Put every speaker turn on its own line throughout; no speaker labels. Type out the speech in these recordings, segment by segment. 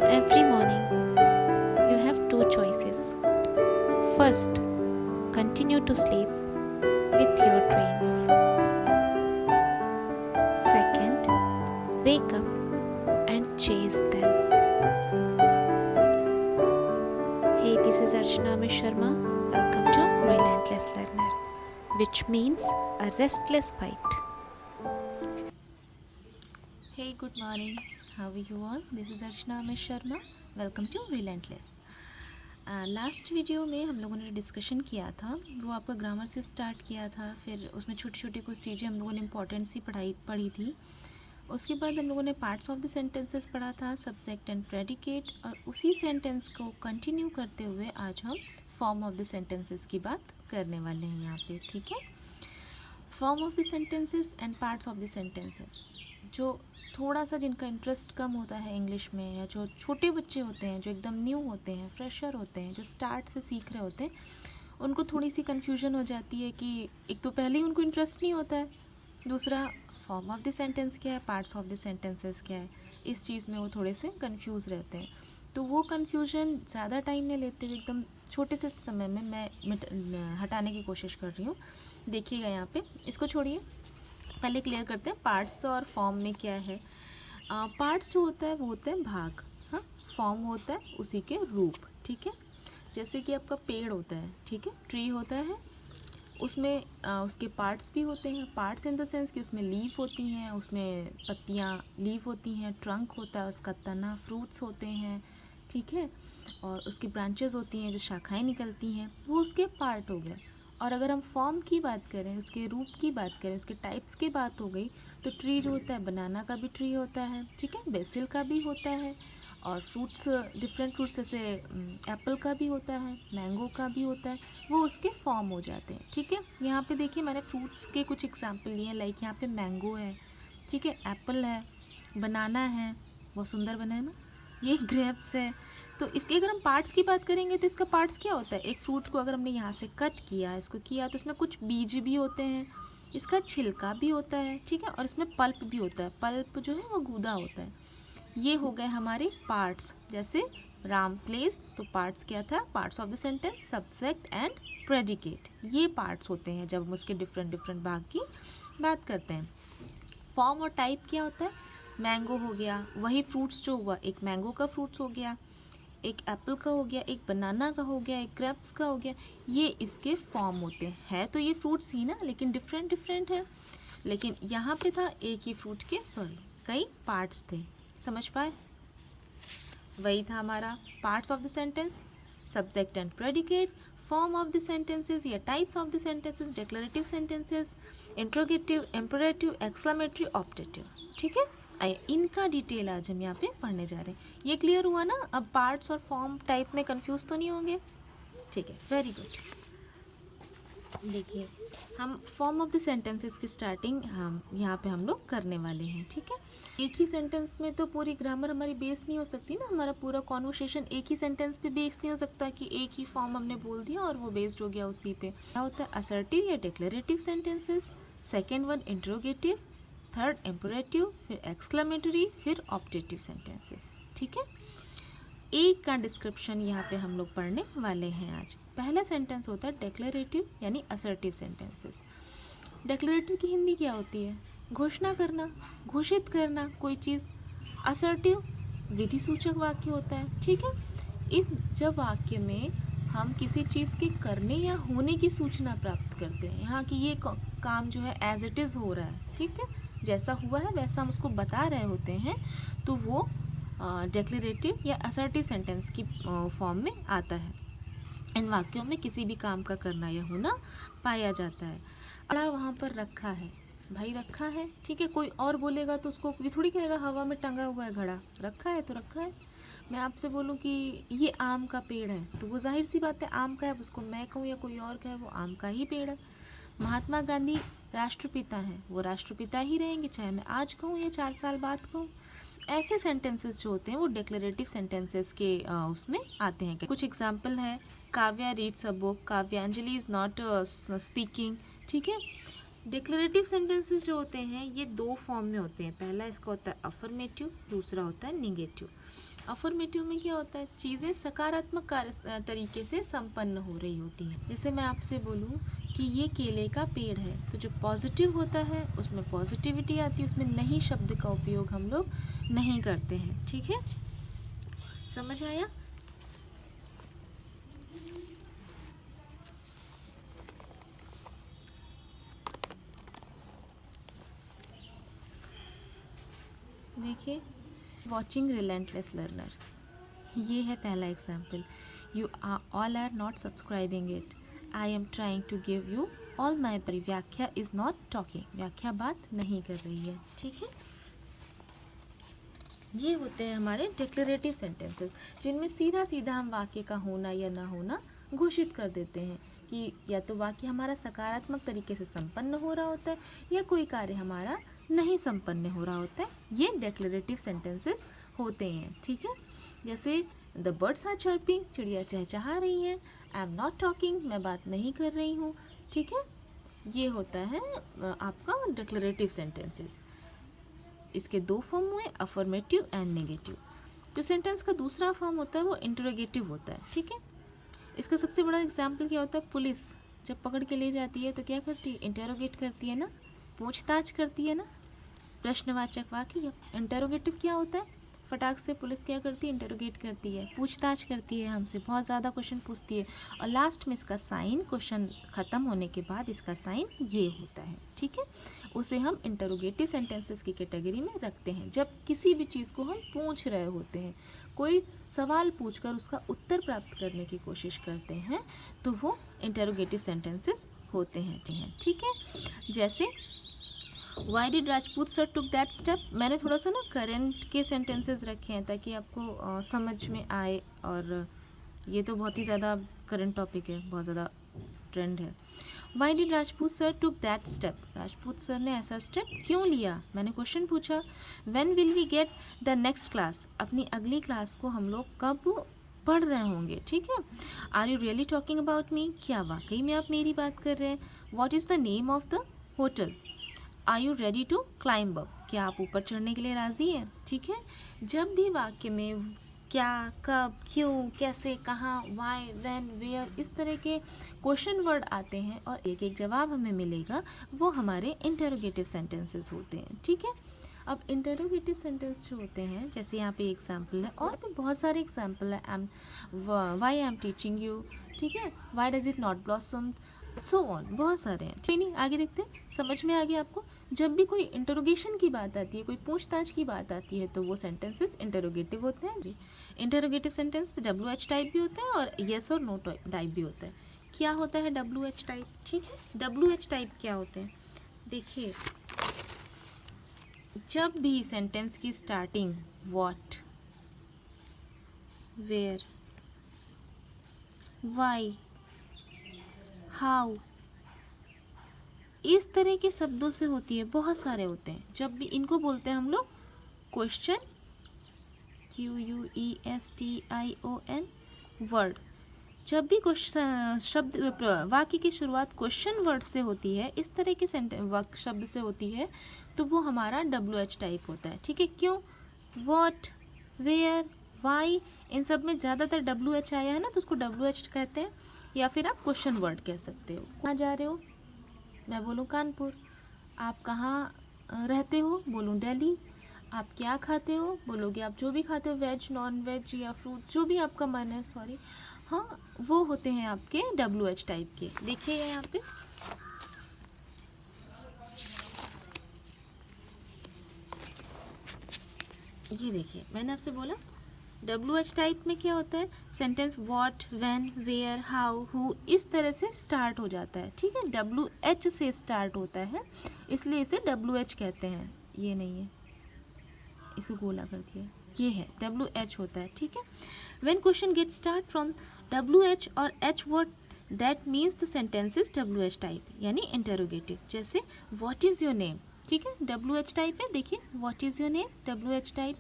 Every morning, you have two choices. First, continue to sleep with your dreams. Second, wake up and chase them. Hey, this is Archana Miss Sharma. Welcome to Relentless Learner, which means a restless fight. Hey, good morning. How are you all? This is Archana Miss Sharma. Welcome to Relentless. Last video में हम लोगों ने discussion किया था, वो आपका grammar से start किया था, फिर उसमें छोटी छोटी कुछ चीज़ें हम लोगों ने इंपॉर्टेंट सी पढ़ी थी। उसके बाद हम लोगों ने पार्ट्स ऑफ द सेंटेंसेस पढ़ा था, सब्जेक्ट एंड प्रेडिकेट, और उसी सेंटेंस को कंटिन्यू करते हुए आज हम फॉर्म ऑफ द सेंटेंसेस की बात करने वाले हैं यहाँ पे, ठीक है। Form of the sentences and parts of the sentences, जो थोड़ा सा जिनका इंटरेस्ट कम होता है इंग्लिश में, या जो छोटे बच्चे होते हैं, जो एकदम न्यू होते हैं, फ्रेशर होते हैं, जो स्टार्ट से सीख रहे होते हैं, उनको थोड़ी सी कन्फ्यूजन हो जाती है कि एक तो पहले ही उनको इंटरेस्ट नहीं होता है, दूसरा फॉर्म ऑफ द सेंटेंस क्या है, पार्ट्स ऑफ द सेंटेंसेस क्या है, इस चीज़ में वो थोड़े से कन्फ्यूज़ रहते हैं। तो वो कन्फ्यूजन ज़्यादा टाइम नहीं लेते हुए एकदम छोटे से समय में मैं हटाने की कोशिश कर रही हूँ। देखिएगा यहाँ पे, इसको छोड़िए, पहले क्लियर करते हैं पार्ट्स और फॉर्म में क्या है। पार्ट्स जो होता है वो होते हैं भाग, हाँ। फॉर्म होता है उसी के रूप, ठीक है। जैसे कि आपका पेड़ होता है, ठीक है, ट्री होता है, उसमें उसके पार्ट्स भी होते हैं। पार्ट्स इन द सेंस कि उसमें लीफ होती हैं, उसमें पत्तियाँ लीफ होती हैं, ट्रंक होता है, उसका तना फ्रूट्स होते हैं, ठीक है, और उसकी ब्रांचेस होती हैं जो शाखाएं निकलती हैं, वो उसके पार्ट हो गए। और अगर हम फॉर्म की बात करें, उसके रूप की बात करें, उसके टाइप्स की बात हो गई, तो ट्री जो होता है, बनाना का भी ट्री होता है, ठीक है, बेसिल का भी होता है, और फ्रूट्स डिफरेंट फ्रूट्स जैसे एप्पल का भी होता है, मैंगो का भी होता है, वो उसके फॉर्म हो जाते हैं, ठीक है। यहाँ पे देखिए मैंने फ्रूट्स के कुछ एग्जांपल लिए हैं, लाइक यहाँ पे मैंगो है, ठीक है, एप्पल है, बनाना है, बहुत सुंदर बनाना, ये ग्रेप्स है। तो इसके अगर हम पार्ट्स की बात करेंगे तो इसका पार्ट्स क्या होता है, एक फ्रूट को अगर हमने यहाँ से कट किया, इसको किया, तो इसमें कुछ बीज भी होते हैं, इसका छिलका भी होता है, ठीक है, और इसमें पल्प भी होता है। पल्प जो है वो गूदा होता है। ये हो गए हमारे पार्ट्स। जैसे राम प्लेस, तो पार्ट्स क्या था, parts of the sentence, subject and predicate, ये पार्ट्स होते हैं जब हम उसके डिफरेंट डिफरेंट भाग की बात करते हैं। फॉर्म और टाइप क्या होता है, मैंगो हो गया, वही फ्रूट्स जो हुआ, एक मैंगो का फ्रूट्स हो गया, एक एप्पल का हो गया, एक बनाना का हो गया, एक ग्रेप्स का हो गया, ये इसके फॉर्म होते हैं। तो ये फ्रूट्स ही ना, लेकिन डिफरेंट डिफरेंट है। लेकिन यहाँ पे था एक ही फ्रूट के कई पार्ट्स थे, समझ पाए। वही था हमारा parts of the sentence, subject and predicate, form of the sentences या types of the sentences, declarative sentences, interrogative, imperative, exclamatory, optative, ठीक है। इनका डिटेल आज हम यहाँ पे पढ़ने जा रहे हैं। ये क्लियर हुआ ना। अब पार्ट्स और फॉर्म टाइप में कंफ्यूज तो नहीं होंगे, ठीक है, वेरी गुड। देखिए हम फॉर्म ऑफ द सेंटेंसेस की स्टार्टिंग हम यहाँ पे हम लोग करने वाले हैं, ठीक है। एक ही सेंटेंस में तो पूरी ग्रामर हमारी बेस नहीं हो सकती ना, हमारा पूरा कॉन्वर्सेशन एक ही सेंटेंस पे बेस नहीं हो सकता कि एक ही फॉर्म हमने बोल दिया और वो बेस्ड हो गया उसी पे। क्या होता है, असर्टिव या declarative sentences, second one interrogative, third imperative, फिर एक्सक्लेमेटरी, फिर ऑप्टेटिव सेंटेंसेस, ठीक है। एक का डिस्क्रिप्शन यहाँ पे हम लोग पढ़ने वाले हैं आज। पहला सेंटेंस होता है डिक्लेरेटिव यानी असर्टिव सेंटेंसेस। डिक्लेरेटिव की हिंदी क्या होती है, घोषणा करना, घोषित करना कोई चीज़। असर्टिव विधि सूचक वाक्य होता है, ठीक है। इस जब वाक्य में हम किसी चीज़ के करने या होने की सूचना प्राप्त करते हैं, यहाँ की ये काम जो है एज इट इज़ हो रहा है, ठीक है, जैसा हुआ है वैसा हम उसको बता रहे होते हैं, तो वो डिक्लेरेटिव या असर्टिव सेंटेंस की फॉर्म में आता है। इन वाक्यों में किसी भी काम का करना या होना पाया जाता है। अड़ा वहाँ पर रखा है, भाई रखा है, ठीक है, कोई और बोलेगा तो उसको ये थोड़ी कहेगा हवा में टंगा हुआ है घड़ा, रखा है तो रखा है। मैं आपसे बोलूँ कि ये आम का पेड़ है, तो वो जाहिर सी बात है आम का है, उसको मैं कहूँ या कोई और कहे, वो आम का ही पेड़ है। महात्मा गांधी राष्ट्रपिता हैं, वो राष्ट्रपिता ही रहेंगे, चाहे मैं आज कहूँ या 4 साल बाद कहूँ। ऐसे सेंटेंसेस जो होते हैं वो डिक्लेरेटिव सेंटेंसेस के उसमें आते हैं। कुछ एग्जाम्पल है, काव्या रीड्स अ बुक, काव्यांजलि इज़ नॉट स्पीकिंग, ठीक है। डिक्लेरेटिव सेंटेंसेस जो होते हैं ये दो फॉर्म में होते हैं। पहला इसका होता है अफर्मेटिव, दूसरा होता है निगेटिव। अफर्मेटिव में क्या होता है, चीज़ें सकारात्मक कार्य तरीके से संपन्न हो रही होती हैं। जैसे मैं आपसे बोलूँ कि ये केले का पेड़ है, तो जो पॉजिटिव होता है उसमें पॉजिटिविटी आती है, उसमें नहीं शब्द का उपयोग हम लोग नहीं करते हैं। ठीक है, समझ आया? देखिए, वॉचिंग रिलेंटलेस लर्नर, ये है पहला example. You all are not subscribing it, I am trying to give you all my pre, Vyakhya is not talking, व्याख्या बात नहीं कर रही है। ठीक है, ये होते हैं हमारे डिक्लेरेटिव सेंटेंसेस, जिनमें सीधा सीधा हम वाक्य का होना या ना होना घोषित कर देते हैं कि या तो वाक्य हमारा सकारात्मक तरीके से संपन्न हो रहा होता है या कोई कार्य हमारा नहीं संपन्न हो रहा होता है। ये डिक्लेरेटिव सेंटेंसेस होते हैं। ठीक है, जैसे द बर्ड्स आर चर्पिंग, चिड़िया चहचहा रही है। आई एम नॉट टॉकिंग, मैं बात नहीं कर रही हूँ। ठीक है, ये होता है आपका डिक्लेरेटिव सेंटेंसेस। इसके दो फॉर्म हुए, अफर्मेटिव एंड नेगेटिव। जो सेंटेंस का दूसरा फॉर्म होता है वो इंटरोगेटिव होता है। ठीक है, इसका सबसे बड़ा एग्जाम्पल क्या होता है, पुलिस जब पकड़ के ले जाती है तो क्या करती है, इंटेरोगेट करती है ना, पूछताछ करती है ना, प्रश्नवाचक वाक्य। इंटेरोगेटिव क्या होता है, फटाक से पुलिस क्या करती है, इंटेरोगेट करती है, पूछताछ करती है हमसे, बहुत ज़्यादा क्वेश्चन पूछती है, और लास्ट में इसका साइन, क्वेश्चन ख़त्म होने के बाद इसका साइन ये होता है। ठीक है, उसे हम इंटरोगेटिव सेंटेंसेस की कैटेगरी में रखते हैं। जब किसी भी चीज़ को हम पूछ रहे होते हैं, कोई सवाल पूछकर उसका उत्तर प्राप्त करने की कोशिश करते हैं, तो वो इंटरोगेटिव सेंटेंसेस होते हैं। ठीक है, जैसे Y did Rajput sir took that step, मैंने थोड़ा सा ना करंट के सेंटेंसेस रखे हैं ताकि आपको समझ में आए, और ये तो बहुत ही ज़्यादा करंट टॉपिक है, बहुत ज़्यादा ट्रेंड है। Why did Rajput sir took that step, Rajput sir ने ऐसा स्टेप क्यों लिया, मैंने क्वेश्चन पूछा। When will we get the next class, अपनी अगली क्लास को हम लोग कब पढ़ रहे होंगे। ठीक है, are you really talking about me, क्या वाकई में आप मेरी बात कर रहे हैं। What is the name of the hotel, are you ready to climb up, क्या आप ऊपर चढ़ने के लिए राज़ी हैं। ठीक है, जब भी वाक्य में क्या, कब, क्यों, कैसे, कहाँ, वाई, व्हेन, वेयर, इस तरह के क्वेश्चन वर्ड आते हैं और एक एक जवाब हमें मिलेगा, वो हमारे इंटरोगेटिव सेंटेंसेस होते हैं। ठीक है, अब इंटरोगेटिव सेंटेंस जो होते हैं, जैसे यहाँ पे एग्जाम्पल है, और भी बहुत सारे एग्जाम्पल है, why I am teaching you, ठीक है, why does it not blossom, so on, बहुत सारे हैं। ठीक नहीं, आगे देखते हैं, समझ में आ गया आपको। जब भी कोई इंटरोगेशन की बात आती है, कोई पूछताछ की बात आती है, तो वो सेंटेंसेस इंटरोगेटिव होते हैं। इंटरोगेटिव सेंटेंस WH टाइप भी होता है और येस और नो टाइप भी होता है। क्या होता है WH टाइप, ठीक है, WH टाइप क्या होते हैं, देखिए, जब भी सेंटेंस की starting what, where, why, how, इस तरह के शब्दों से होती है, बहुत सारे होते हैं, जब भी इनको बोलते हैं हम लोग क्वेश्चन, QUESTION वर्ड। जब भी क्वेश्चन शब्द वाक्य की शुरुआत क्वेश्चन वर्ड से होती है, इस तरह के शब्द से होती है, तो वो हमारा WH टाइप होता है। ठीक है, क्यों, व्हाट, वेयर, वाई, इन सब में ज़्यादातर WH आया है ना, तो उसको WH कहते हैं, या फिर आप क्वेश्चन वर्ड कह सकते हो। कहाँ जा रहे हो, मैं बोलूँ कानपुर। आप कहाँ रहते हो, बोलूँ दिल्ली। आप क्या खाते हो, बोलोगे आप जो भी खाते हो, वेज, नॉन वेज या फ्रूट, जो भी आपका मन है, सॉरी, हाँ, वो होते हैं आपके WH टाइप के। देखिए यहाँ पे ये देखिए, मैंने आपसे बोला WH टाइप में क्या होता है, sentence what, when, where, how, who, इस तरह से स्टार्ट हो जाता है। ठीक है, WH से स्टार्ट होता है, इसलिए इसे WH कहते हैं। ये नहीं है, इसको गोला कर दिया, ये है WH होता है। ठीक है, when question get start from WH और H word, that means the sentence is WH type, यानी इंटरोगेटिव। जैसे व्हाट इज़ योर नेम, ठीक है, WH टाइप है, देखिए, what is your name, WH type.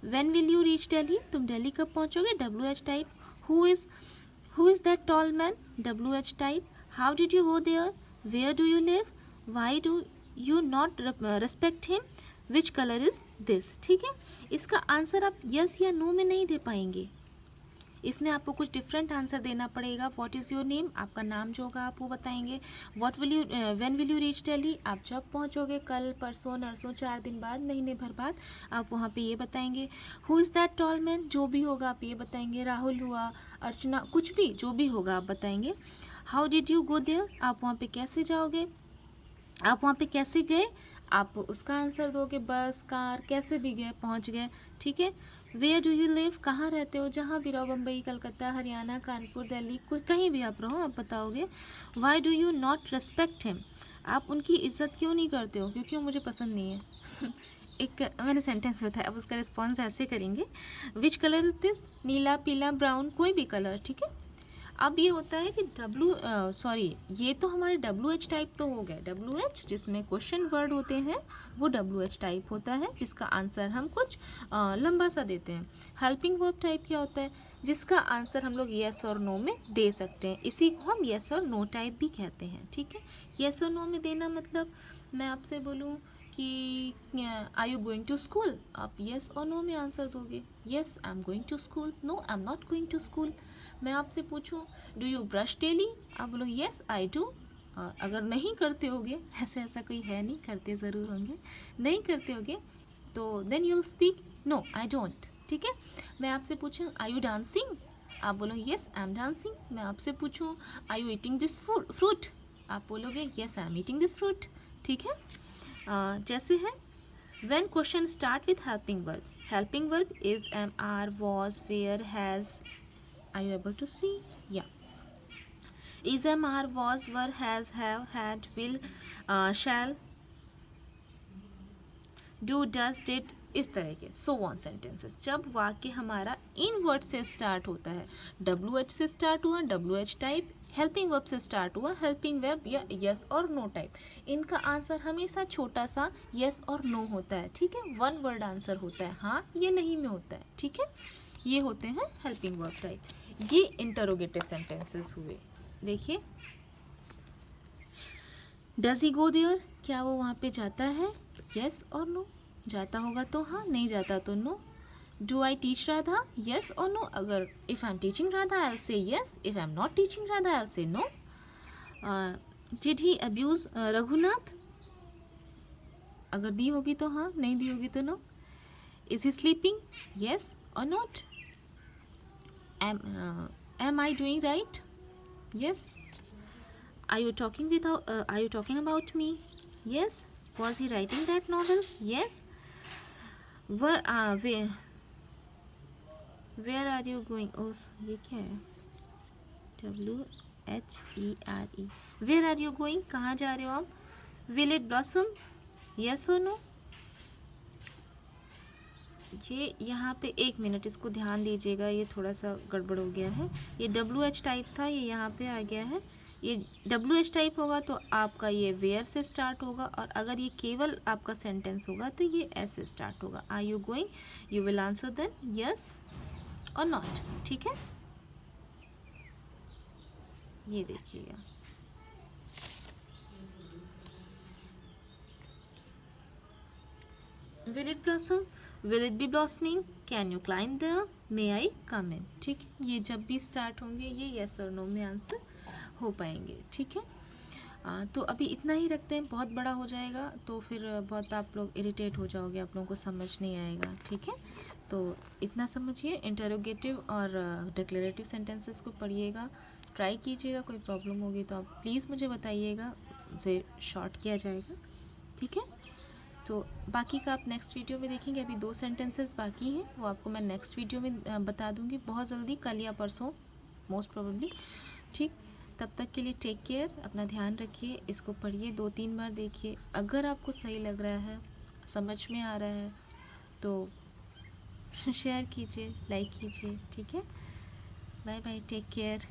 When will you reach Delhi, तुम दिल्ली कब पहुँचोगे, WH type. Who is that tall man, WH type. How did you go there, where do you live, why do you not respect him, which colour is this, ठीक है। इसका answer आप yes या no में नहीं दे पाएंगे, इसमें आपको कुछ डिफरेंट आंसर देना पड़ेगा। व्हाट इज़ योर नेम, आपका नाम जो होगा आप वो बताएंगे। What will you, when will you reach Delhi, आप जब पहुंचोगे, कल, परसों, नरसों, 4 दिन बाद, महीने भर बाद, आप वहाँ पे ये बताएंगे। Who is that tall man, जो भी होगा आप ये बताएंगे। राहुल हुआ, अर्चना, कुछ भी जो भी होगा आप बताएंगे। How did you go there, आप वहाँ पे कैसे जाओगे, आप वहाँ पे कैसे गए, आप उसका आंसर दोगे। बस, कार, कैसे भी गए, पहुँच गए, ठीक है। वेयर डू यू लिव, कहाँ रहते हो, जहाँ भी रहो, बम्बई, कलकत्ता, हरियाणा, कानपुर, दिल्ली, कहीं भी आप रहो आप बताओगे। Y do you not respect him, आप उनकी इज्जत क्यों नहीं करते हो, क्योंकि वो मुझे पसंद नहीं है। एक मैंने सेंटेंस बताया, अब उसका रिस्पॉन्स ऐसे करेंगे। विच कलर इज दिस, नीला, पीला, ब्राउन, कोई भी कलर, ठीक है। अब ये होता है कि ये तो हमारे WH टाइप तो हो गए। WH जिसमें क्वेश्चन वर्ड होते हैं वो WH टाइप होता है, जिसका आंसर हम कुछ लंबा सा देते हैं। हेल्पिंग वर्ब टाइप क्या होता है, जिसका आंसर हम लोग येस और नो में दे सकते हैं, इसी को हम येस और नो टाइप भी कहते हैं, ठीक है। येस और नो में देना मतलब मैं आपसे बोलूँ कि are you going to school, आप येस और नो में आंसर दोगे। Yes I am going to school, no I am not going to school. मैं आपसे पूछूं डू यू ब्रश डेली, आप बोलो येस आई डू। अगर नहीं करते होगे, ऐसा कोई है नहीं, करते ज़रूर होंगे, नहीं करते होगे तो then you will speak no I don't, ठीक है। मैं आपसे पूछूं आर यू डांसिंग, आप बोलो येस आई एम डांसिंग। मैं आपसे पूछूं are you eating this fruit, आप बोलोगे yes I am eating this fruit, ठीक है। जैसे है when question start with helping verb is am are was were has, are you able to see, yeah, is am are was were has have had will shall do does did, इस तरह के so one sentences. जब वाक्य हमारा इन word से start होता है, WH से स्टार्ट हुआ, WH टाइप, हेल्पिंग वर्ब से स्टार्ट हुआ, हेल्पिंग वर्ब या यस और नो टाइप, इनका आंसर हमेशा छोटा सा यस और नो होता है, ठीक है। वन वर्ड आंसर होता है, हाँ ये नहीं में होता है, ठीक है। ये होते हैं हेल्पिंग वर्ब टाइप। ये इंटरोगेटिव सेंटेंसेस हुए। देखिए डज ही गो देयर, क्या वो वहाँ पे जाता है, यस और नो, जाता होगा तो हाँ, नहीं जाता तो no. Do I teach Radha, yes और नो, अगर if I am teaching Radha I will say yes, if I am not teaching Radha I will say no. Did he abuse Raghunath, अगर दी होगी तो हाँ, नहीं दी होगी तो no. Is he sleeping, yes और not. am I doing right, yes. Are you talking about me, yes. Was he writing that novel, yes. where are you going, oh ये क्या है, WHERE, where are you going, कहाँ जा रहे हो आप। will it blossom, yes or no। ये यहाँ पे 1 मिनट इसको ध्यान दीजिएगा, ये थोड़ा सा गड़बड़ हो गया है। ये WH टाइप था, ये यहाँ पे आ गया है। ये WH टाइप होगा तो आपका ये वेयर से स्टार्ट होगा, और अगर ये केवल आपका सेंटेंस होगा तो ये ऐसे स्टार्ट होगा। Are you going, you will answer then yes और नॉट, ठीक है। ये देखिएगा, will it blossom, will it be blossoming, can you climb there, may I come in, ठीक है। ये जब भी स्टार्ट होंगे ये यस और नो में आंसर हो पाएंगे, ठीक है। तो अभी इतना ही रखते हैं, बहुत बड़ा हो जाएगा तो फिर बहुत आप लोग इरिटेट हो जाओगे, आप लोगों को समझ नहीं आएगा, ठीक है। तो इतना समझिए, इंटरोगेटिव और डिक्लेरेटिव सेंटेंसेस को पढ़िएगा, ट्राई कीजिएगा। कोई प्रॉब्लम होगी तो आप प्लीज़ मुझे बताइएगा, उसे शॉर्ट किया जाएगा, ठीक है। तो बाकी का आप नेक्स्ट वीडियो में देखेंगे। अभी 2 सेंटेंसेस बाकी हैं, वो आपको मैं नेक्स्ट वीडियो में बता दूंगी बहुत जल्दी, कल या परसों मोस्ट प्रोबेबली, ठीक। तब तक के लिए टेक केयर, अपना ध्यान रखिए, इसको पढ़िए, 2-3 बार देखिए। अगर आपको सही लग रहा है, समझ में आ रहा है तो शेयर कीजिए, लाइक कीजिए, ठीक है। Bye bye, take care.